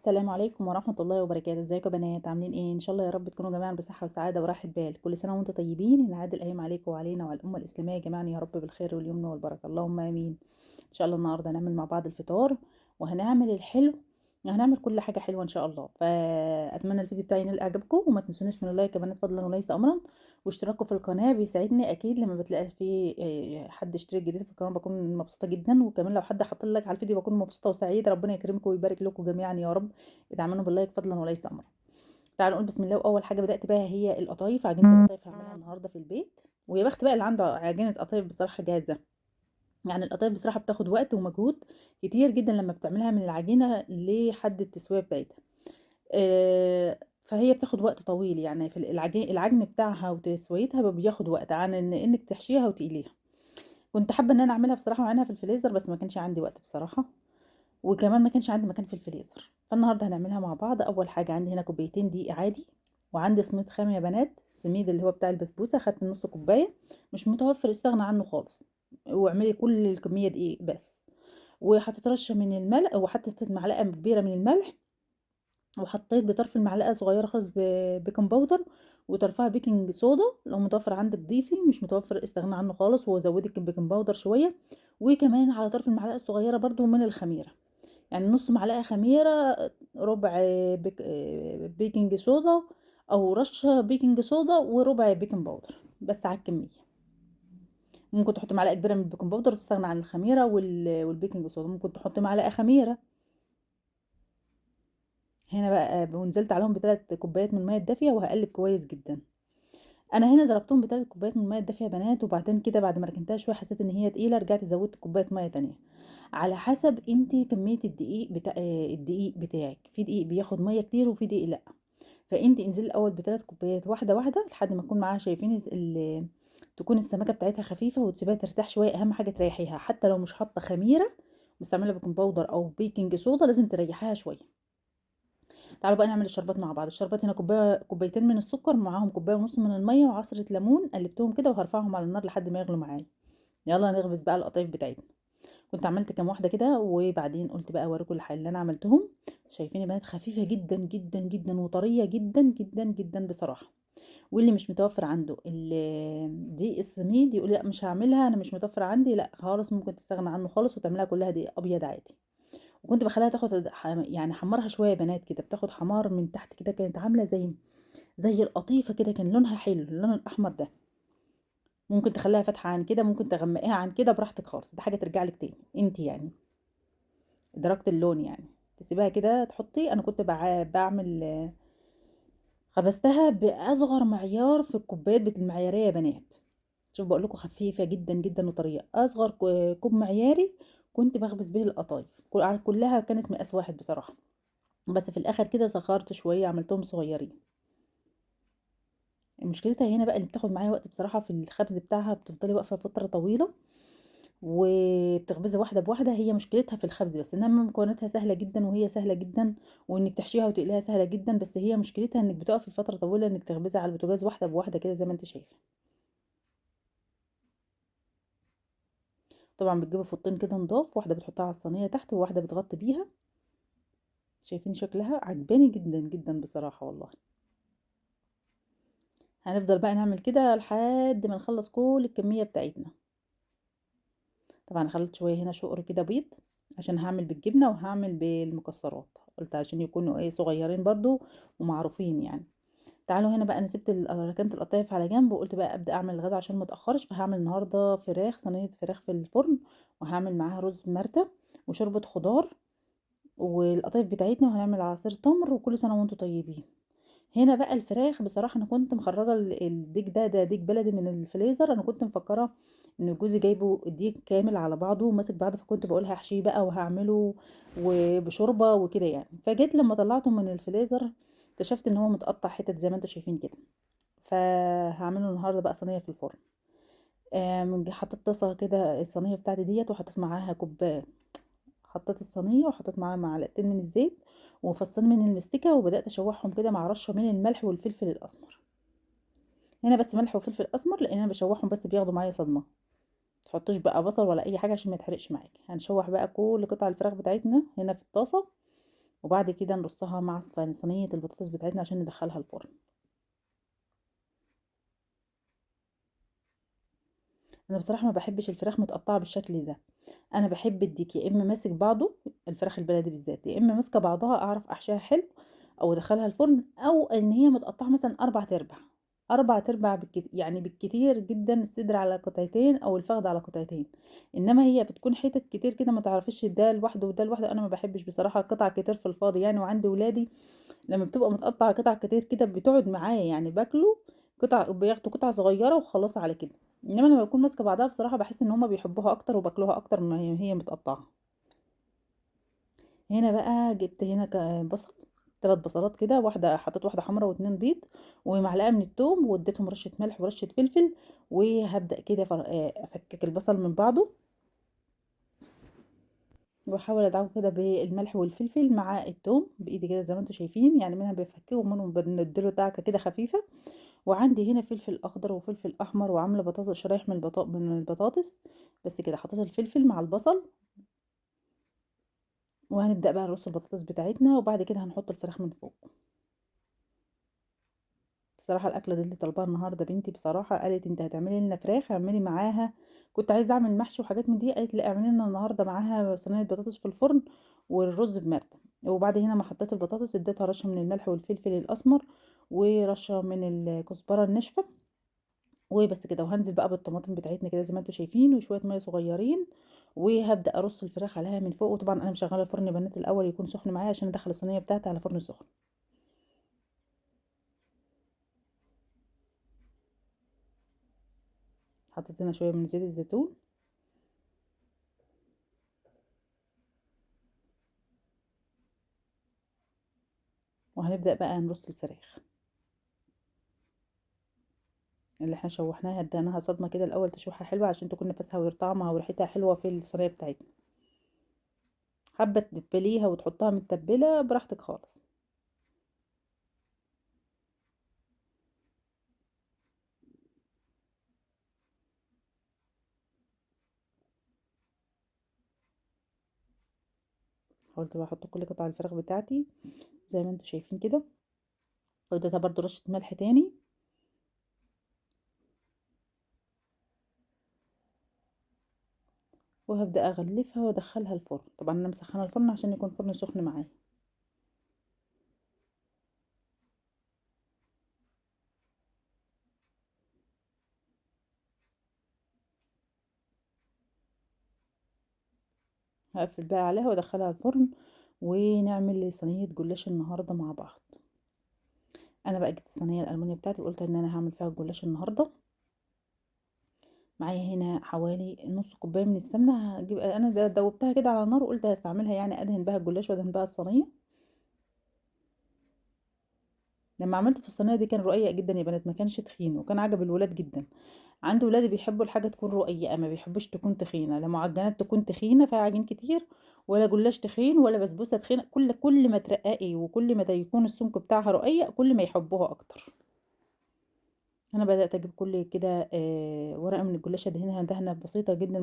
السلام عليكم ورحمة الله وبركاته. ازيكم يا بنات؟ عاملين ايه؟ ان شاء الله يا رب تكونوا جميعا بصحة وسعادة وراحة بال. كل سنة وانتم طيبين. نعاد الايام عليكم وعلينا وعلى الامة الاسلامية جميعا يا رب بالخير واليمن والبركة، اللهم امين. ان شاء الله النهارده هنعمل مع بعض الفطار وهنعمل الحلو وهنعمل كل حاجة حلوة ان شاء الله. فاتمنى الفيديو بتاعي ينال اعجابكم، وما تنسونيش من اللايك يا بنات فضلا وليس امرا، واشتراككم في القناة بيساعدني اكيد. لما بتلاقي في حد اشترك جديد في القناة بكون مبسوطة جدا، وكمان لو حد حط لك على الفيديو بكون مبسوطة وسعيدة. ربنا يكرمكم ويبارك لكم جميعا يا رب. ادعمونا باللايك فضلا وليس امرا. تعالوا نقول بسم الله. واول حاجه بدات بها هي القطايف. عجينه القطايف هعملها النهارده في البيت، ويا بخت بقى اللي عنده عجينه قطايف بصراحه جاهزه. يعني القطايف بصراحه بتاخد وقت ومجهود كتير جدا لما بتعملها من العجينه لحد التسويه بتاعتها. فهي بتاخد وقت طويل، يعني في العجن بتاعها وتسويتها بياخد وقت عن انك تحشيها وتقليها. كنت حابه ان انا اعملها بصراحه وعينها في الفريزر، بس ما كانش عندي وقت بصراحه، وكمان ما كانش عندي مكان في الفريزر. فالنهارده هنعملها مع بعض. اول حاجه عندي هنا كوبايتين دقيق عادي، وعندي سميد خام يا بنات، السميد اللي هو بتاع البسبوسه، خدت نص كوبايه. مش متوفر استغنى عنه خالص، واعملي كل الكميه دقيق بس. وحطيت رشه من الملح، وحطيت معلقه كبيره من الملح، وحطيت بطرف المعلقه صغيره خالص بيكنج باودر، وطرفها بيكنج صودا. لو متوفر عندك ضيفي، مش متوفر استغنى عنه خالص وزودي البيكنج باودر شويه. وكمان على طرف المعلقه الصغيره برضو من الخميره، يعني نص معلقة خميرة، ربع بيكنج صودا، او رشة بيكنج صودا، وربع بيكنج باودر بس على الكمية. ممكن تحط معلقة كبيرة من البيكنج باودر وتستغنى عن الخميرة والبيكنج صودا. ممكن تحط معلقة خميرة. هنا بقى ونزلت عليهم بثلاث كوبايات من المية الدافية، وهقلب كويس جدا. انا هنا ضربتهم بثلاث كوبايات من المية الدافية يا بنات، وبعدين كده بعد ما ركنتها شوية حسيت ان هي تقيلة، رجعت زودت كوباية مية تانية. على حسب انتي كمية الدقيق الدقيق بتاعك. في دقيق بياخد مية كتير وفي دقيق لا. فانت انزلي الاول بثلاث كوبايات واحده واحده لحد ما تكون معاها، شايفين تكون السمكه بتاعتها خفيفه، وتسيبها ترتاح شويه. اهم حاجه تريحيها، حتى لو مش حاطه خميره مستعمله بيكنج باودر او بيكنج صودا، لازم تريحيها شويه. تعالوا بقى نعمل الشربات مع بعض. الشربات هنا كوبايتين من السكر، معاهم كوبايه ونص من الميه وعصره ليمون، قلبتهم كده وهرفعهم على النار لحد ما يغلوا معايا. يلا نغمس بقى القطايف بتاعتنا. كنت عملت كام واحده كده، وبعدين قلت بقى اوريكم اللي انا عملتهم. شايفين يا بنات؟ خفيفه جدا جدا جدا وطريه جدا جدا جدا بصراحه. واللي مش متوفر عنده دي السميد يقول لا مش هعملها، انا مش متوفر عندي، لا خالص، ممكن تستغنى عنه خالص وتعملها كلها دي ابيض عادي. وكنت بخليها تاخد يعني حمرها شويه يا بنات كده، بتاخد حمار من تحت كده، كانت عامله زي القطيفه كده، كان لونها حلو، اللون الاحمر ده. ممكن تخليها فاتحه عن كده، ممكن تغمقيها عن كده، براحتك خالص، ده حاجه ترجع لك تاني انت يعني، درجه اللون يعني. تسيبها كده تحطي. انا كنت بعمل خبزتها باصغر معيار في الكوبايات المعياريه يا بنات. شوف بقول لكم خفيفه جدا جدا وطريه. اصغر كوب معياري كنت بخبز به القطايف، كلها كانت مقاس واحد بصراحه، بس في الاخر كده صغرت شويه عملتهم صغيرين. مشكلتها هنا بقى اللي بتاخد معايا وقت بصراحه في الخبز بتاعها، بتفضلي واقفه فتره طويله وبتخبزي واحده بواحده. هي مشكلتها في الخبز بس، انما مكوناتها سهله جدا، وهي سهله جدا، وانك تحشيها وتقليها سهله جدا. بس هي مشكلتها انك بتقفي فتره طويله انك تخبزي على البوتاجاز واحده بواحده كده زي ما انت شايفه. طبعا بتجيبي فطين كده نضاف، واحده بتحطها على الصينيه تحت، وواحده بتغطي بيها. شايفين شكلها؟ عجباني جدا جدا بصراحه والله. هنفضل بقى نعمل كده لحد ما نخلص كل الكميه بتاعتنا. طبعا خلطت شويه هنا شقر كده بيض، عشان هعمل بالجبنه وهعمل بالمكسرات، قلت عشان يكونوا ايه صغيرين برضو ومعروفين يعني. تعالوا هنا بقى، انا سبت ركنت القطايف على جنب، وقلت بقى ابدا اعمل الغدا عشان ما اتاخرش. فهعمل النهارده صينيه فراخ في الفرن، وهعمل معاها رز مرتة وشوربه خضار والقطايف بتاعتنا، وهنعمل عصير تمر. وكل سنه وانتم طيبين. هنا بقى الفراخ بصراحه انا كنت مخرجه الديك ده ديك بلدي من الفريزر. انا كنت مفكره ان جوزي جايبه الديك كامل على بعضه وماسك بعضه، فكنت بقول هحشيه بقى وهعمله وبشوربه وكده يعني. فجيت لما طلعته من الفريزر اكتشفت ان هو متقطع حتت زي ما انتم شايفين كده. فهعمله النهارده بقى صينيه في الفرن. حطيت طاسه كده الصينيه بتاعتي ديت، وحطيت معاها كوبايه. حطيت الصينيه وحطيت معاها معلقتين من الزيت وفصين من المستكه، وبدات اشوحهم كده مع رشه من الملح والفلفل الاسمر. هنا بس ملح وفلفل اسمر، لان انا بشوحهم بس بياخدوا معايا صدمه. تحطوش بقى بصل ولا اي حاجه عشان ما يتحرقش معاكي. هنشوح بقى كل قطع الفراخ بتاعتنا هنا في الطاسه، وبعد كده نرصها مع صينية البطاطس بتاعتنا عشان ندخلها الفرن. انا بصراحة ما بحبش الفراخ متقطعة بالشكل ده، انا بحب الديك يا اما ماسك بعضه، الفراخ البلدي بالذات يا اما ماسكة بعضها اعرف احشيها حلو او ادخلها الفرن، او ان هي متقطعة مثلا اربع تربع، اربع تربع بالكتير، يعني بالكتير جدا الصدر على قطعتين او الفخذ على قطعتين. انما هي بتكون حتت كتير كده ما تعرفيش ده لوحده وده لوحده، انا ما بحبش بصراحة قطع كتير في الفاضي يعني. وعندي ولادي لما بتبقى متقطع قطع كتير كده بتقعد معايا يعني باكله قطع، بياخدوا قطع صغيرة وخلاص على كده. انما لما بكون ماسكة بعضها بصراحة بحس ان هما بيحبوها اكتر وباكلوها اكتر ما هي متقطعة. هنا بقى جبت هنا بصل، ثلاث بصلات كده، واحده حطيت واحده حمراء واتنين بيض ومعلقه من الثوم، واديتهم رشه ملح ورشه فلفل. وهبدا كده افكك البصل من بعضه، واحاول ادعكه كده بالملح والفلفل مع الثوم بايدي كده زي ما انتم شايفين، يعني منها بفكه ومنهم بديله دعكه كده خفيفه. وعندي هنا فلفل اخضر وفلفل احمر، وعامله بطاطس شرايح من البطاطس. بس كده حطيت الفلفل مع البصل، وهنبدا بقى نرص البطاطس بتاعتنا، وبعد كده هنحط الفراخ من فوق. بصراحة الأكلة دي اللي طالباها النهاردة بنتي، بصراحة قالت انت هتعملي لنا فراخ اعملي معاها، كنت عايزة اعمل محشي وحاجات من دي، قالت لا اعملي لنا النهاردة معاها صينية بطاطس في الفرن والرز بمرتة. وبعد هنا ما حطيت البطاطس اديتها رشة من الملح والفلفل الأسمر ورشة من الكزبرة الناشفة، وبس كده. وهنزل بقى بالطماطم بتاعتنا كده زي ما انتم شايفين وشوية مية صغيرين، وهبدأ أرص الفراخ عليها من فوق. وطبعا أنا مشغلة الفرن بنات الأول يكون سخن معايا عشان أدخل الصينية بتاعتي على فرن سخن. حطيت هنا شوية من زيت الزيتون، وهنبدأ بقى نرص الفراخ اللي احنا شوحناها، اديناها صدمة كده الاول تشويحة حلوة عشان تكون نفسها وطعمها وريحتها حلوة في الصينية بتاعتنا. حابة تتبليها وتحطها متبلة براحتك خالص. حاولت بقى احط كل قطع الفراخ بتاعتي زي ما انتم شايفين كده، واديتها برضو رشة ملح تاني. وهبدأ اغلفها وادخلها الفرن، طبعا انا مسخنة الفرن عشان يكون فرن سخن معايا. هقفل بقى عليها وادخلها الفرن، ونعمل صينية جلاش النهاردة مع بعض. انا بقى جبت الصينية الألمونيا بتاعتي وقلت ان انا هعمل فيها الجلاش النهاردة. معايا هنا حوالي نص كوبايه من السمنه، هجيب انا دوبتها كده على النار وقلت هستعملها يعني ادهن بها الجلاش وادهن بها الصينيه. لما عملته في الصينيه دي كان رقيق جدا يا بنات، ما كانش تخين وكان عجب الولاد جدا. عندي ولادي بيحبوا الحاجه تكون رقيقه ما بيحبوش تكون تخينه، لا معجنات تكون تخينه فيها عجين كتير، ولا جلاش تخين ولا بسبوسه تخينه. كل ما ترققي وكل ما ده يكون السمك بتاعها رقيق كل ما يحبوها اكتر. انا بدات اجيب كل كده ورقه من الجلاش ادهنها دهنه بسيطه جدا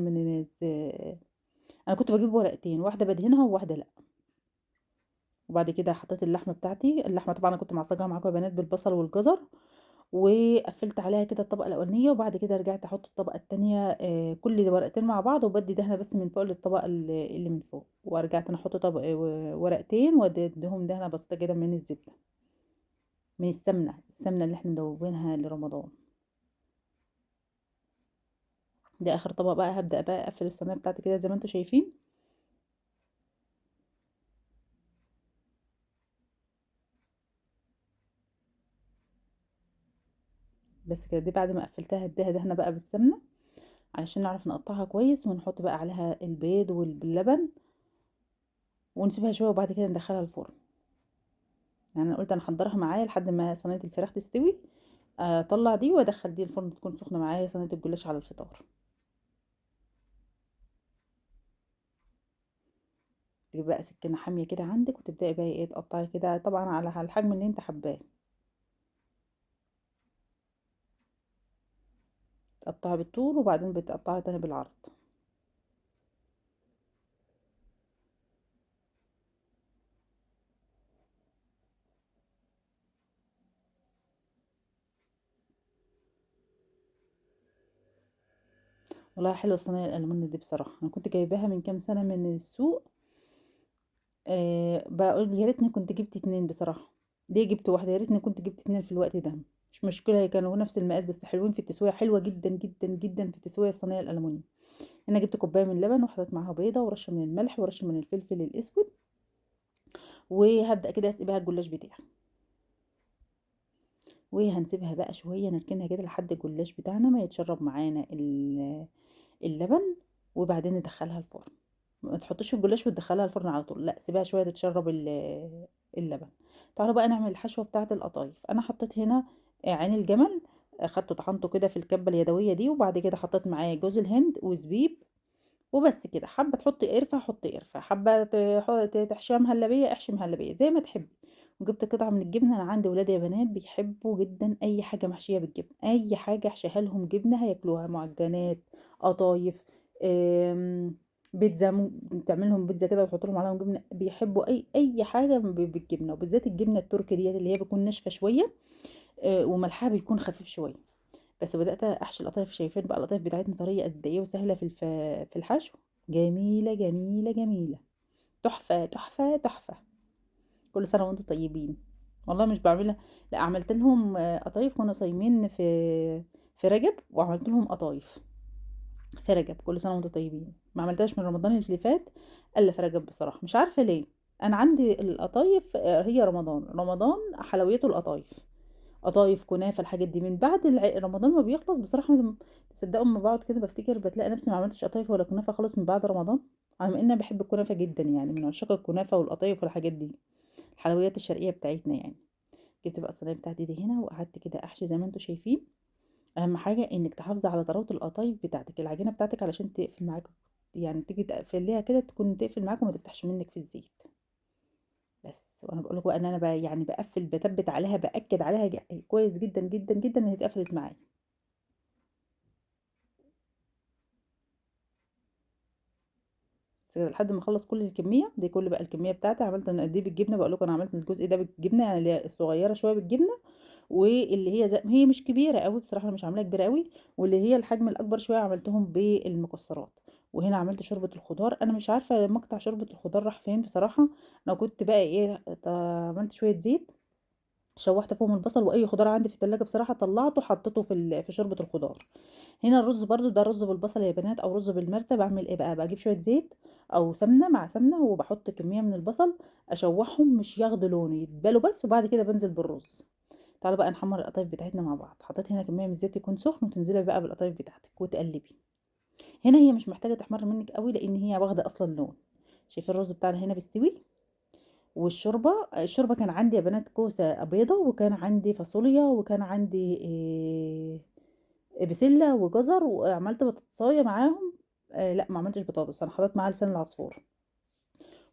انا كنت بجيب ورقتين، واحده بدهنها وواحده لا. وبعد كده حطيت اللحمه بتاعتي، اللحمه طبعا انا كنت معصجاها معاكم يا بنات بالبصل والجزر، وقفلت عليها كده الطبقه الاولانيه، وبعد كده رجعت احط الطبقه التانية كل ورقتين مع بعض، وبدي دهنه بس من فوق للطبقه اللي من فوق، ورجعت انا احط طبق ورقتين واديهم دهنه بسيطه كده من الزبده، من السمنه اللي احنا مدوبينها لرمضان. ده اخر طبق بقى، هبدا بقى اقفل الصينيه بتاعتي كده زي ما انتم شايفين. بس كده، دي بعد ما قفلتها اديها دهنه بقى بالسمنه علشان نعرف نقطعها كويس، ونحط بقى عليها البيض واللبن ونسيبها شويه، وبعد كده ندخلها الفرن. يعني انا قلت انا احضرها معايا لحد ما صينيه الفراخ تستوي، اطلع دي وادخل دي الفرن تكون سخنه معايا صينيه الجلاش على الفطار. تجيب بقى سكينه حاميه كده عندك وتبداي بقى ايه تقطعي كده طبعا على الحجم اللي انت حباه، تقطعي بالطول وبعدين بتقطعي تاني بالعرض. والله حلوة الصينية الألمونيا دي بصراحة، أنا كنت جايباها من كام سنة من السوق. باقول يا ريتني كنت جبت 2 بصراحة، ليه جبت واحدة؟ يا ريتني كنت جبت 2 في الوقت ده، مش مشكلة هي كانوا نفس المقاس بس حلوين في التسوية، حلوة جدًا، جدًا، جدًا في التسوية الصينية الألمونيا. أنا جبت كوباية من اللبن وحطيت معاها بيضة ورشة من الملح ورشة من الفلفل الأسود، وهابدأ كده أسقي بيها الجلاش بتاعي، وهنسيبها بقى شوية نركنها كده لحد الجلاش بتاعنا ما يتشرب معانا اللبن، وبعدين ندخلها الفرن. ما تحطيش الجلاش وتدخليها الفرن على طول، لأ سيبيها شوية تتشرب اللبن. تعالوا بقى نعمل الحشوة بتاعة القطايف. أنا حطيت هنا عين الجمل، أخدته طحنته كده في الكبة اليدوية دي، وبعد كده حطيت معاه جوز الهند وزبيب وبس كده. حابة تحطي قرفة حطي قرفة، حابة تحشيها مهلبية احشي مهلبية زي ما تحبي. وجبت قطعة من الجبنة، أنا عندي ولاد يا بنات بيحبوا جدا أي حاجة محشية بالجبنة، أي حاجة احشيها لهم جبنة هياكلوها، معجنات، قطايف، آم، بيتزا، تعمل لهم بيتزا كده وتحط لهم عليهم جبنة، بيحبوا أي حاجة بالجبنة، وبالذات الجبنة التركي ديت اللي هي بتكون ناشفة شوية، وملحها بيكون خفيف شوية. بس بدأت أحشي القطايف، شايفين بقى القطايف بتاعتنا طرية قد إيه وسهلة في الحشو، جميلة جميلة جميلة، تحفة تحفة تحفة. كل سنة وانتم طيبين. والله مش بعملها، لا عملت لهم قطايف، كنا صايمين في رجب وعملت لهم قطايف في رجب. كل سنة وانتم طيبين. ما عملتهاش من رمضان اللي فات الا في رجب بصراحة، مش عارفة ليه. انا عندي القطايف هي رمضان، رمضان حلويته القطايف، قطايف كنافه الحاجات دي. من بعد رمضان ما بيخلص بصراحه تصدقوا اما بقعد كده بفتكر بتلاقي نفسي ما عملتش قطايف ولا كنافه خالص من بعد رمضان، على ان انا بحب الكنافه جدا يعني، من عشاق الكنافه والقطايف والحاجات دي، الحلويات الشرقيه بتاعتنا يعني. جبت بقى الصينيه بتاعتي دي هنا وقعدت كده احشي زي ما انتم شايفين. اهم حاجه انك تحافظي على طراوه القطايف بتاعتك، العجينه بتاعتك، علشان تقفل معاك، يعني تيجي تقفليها كده تكون تقفل معاك وما تفتحش منك في الزيت. بس وانا بقول لكم بقى ان انا بقى يعني بقفل بثبت عليها باكد عليها كويس جدا جدا جدا ان هي اتقفلت معايا. بس كده لحد ما اخلص كل الكميه دي، كل بقى الكميه بتاعتي عملت انا قد ايه بالجبنه، بقول لكم انا عملت الجزء ده بالجبنه يعني اللي هي الصغيره شويه بالجبنه، واللي هي هي مش كبيره قوي بصراحه، انا مش عاملاها كبيره قوي، واللي هي الحجم الاكبر شويه عملتهم بالمكسرات. وهنا عملت شوربه الخضار، انا مش عارفه مقطع شوربه الخضار راح فين بصراحه. انا كنت بقى ايه، عملت شويه زيت، شوحت فيهم البصل واي خضار عندي في التلاجة بصراحه طلعته حطيته في شوربه الخضار. هنا الرز برضو ده رز بالبصل يا بنات او رز بالمرتة. بعمل ايه بقى، بجيب شويه زيت او سمنه، مع سمنه، وبحط كميه من البصل اشوحهم مش ياخدوا لون، يتبالوا بس، وبعد كده بنزل بالرز. تعالوا بقى نحمر القطايف بتاعتنا مع بعض. حطيت هنا كميه من الزيت يكون سخن، وتنزلي بقى بالقطايف بتاعتك وتقلبي. هنا هي مش محتاجه تحمر منك قوي لان هي واخده اصلا لون. شايفين الرز بتاعنا هنا بيستوي. الشوربه كان عندي يا بنات كوسه بيضه، وكان عندي فاصوليا، وكان عندي بسله وجزر، وعملت بطاطسايه معاهم. لا ما عملتش بطاطس، انا حطيت معاها لسان العصفور.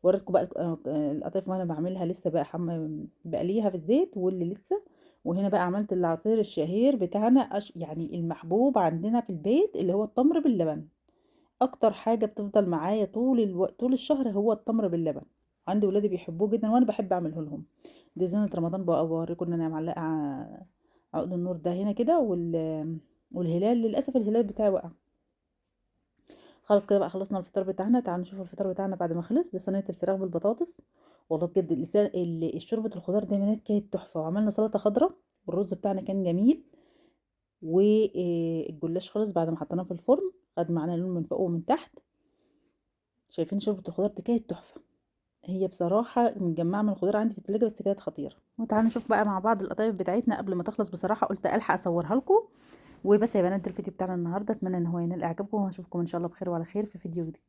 وريتكم بقى القطايف وانا بعملها لسه بقى بقليها في الزيت واللي لسه. وهنا بقى عملت العصير الشهير بتاعنا، يعني المحبوب عندنا في البيت، اللي هو التمر باللبن. اكتر حاجه بتفضل معايا طول الشهر هو التمر باللبن. عندي ولادي بيحبوه جدا وانا بحب اعمله لهم. دي زينة رمضان بقى، بوريكم ان انا معلقه عقد النور ده هنا كده، والهلال للاسف الهلال بتاعي وقع. خلاص كده بقى خلصنا الفطار بتاعنا. تعالوا نشوف الفطار بتاعنا بعد ما خلص. دي صينيه الفراخ بالبطاطس. والله بجد الشوربه الخضار دايما كانت تحفه، وعملنا سلطه خضراء، والرز بتاعنا كان جميل، والجلاش خلص بعد ما حطيناه في الفرن، خد معانا لون من فوق ومن تحت. شايفين شوربه الخضار دي كانت تحفه. هي بصراحه مجمعه من الخضار عندي في التلاجة بس كانت خطيره. وتعالوا نشوف بقى مع بعض القطايف بتاعتنا قبل ما تخلص. بصراحه قلت الحق اصورها لكم. وبس يا بنات، ده الفيديو بتاعنا النهارده، اتمنى ان هو ينال اعجابكم، واشوفكم ان شاء الله بخير وعلى خير في فيديو جديد.